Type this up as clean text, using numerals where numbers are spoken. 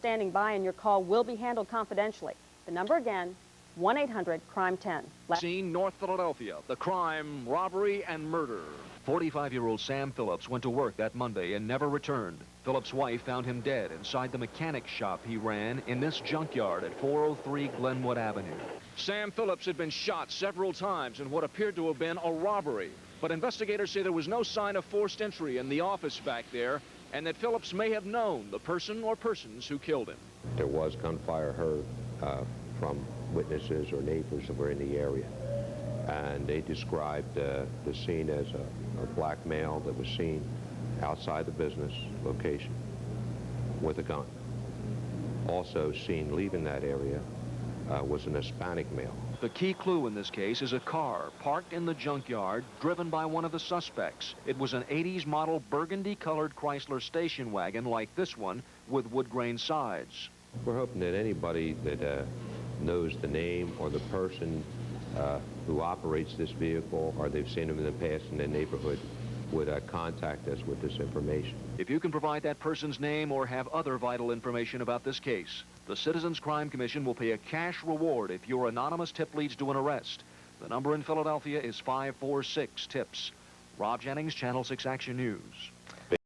standing by and your call will be handled confidentially. The number again, 1-800-CRIME-10. Scene, North Philadelphia. The crime, robbery, and murder. 45-year-old Sam Phillips went to work that Monday and never returned. Phillips' wife found him dead inside the mechanic shop he ran in this junkyard at 403 Glenwood Avenue. Sam Phillips had been shot several times in what appeared to have been a robbery. But investigators say there was no sign of forced entry in the office back there, and that Phillips may have known the person or persons who killed him. There was gunfire heard from witnesses or neighbors that were in the area, and they described the scene as a black male that was seen outside the business location with a gun. Also seen leaving that area was an Hispanic male. The key clue in this case is a car parked in the junkyard driven by one of the suspects. It was an 80s model burgundy-colored Chrysler station wagon like this one with wood grain sides. We're hoping that anybody that knows the name or the person who operates this vehicle, or they've seen him in the past in their neighborhood, would contact us with this information. If you can provide that person's name or have other vital information about this case, the Citizens Crime Commission will pay a cash reward if your anonymous tip leads to an arrest. The number in Philadelphia is 546-TIPS. Rob Jennings, Channel 6 Action News.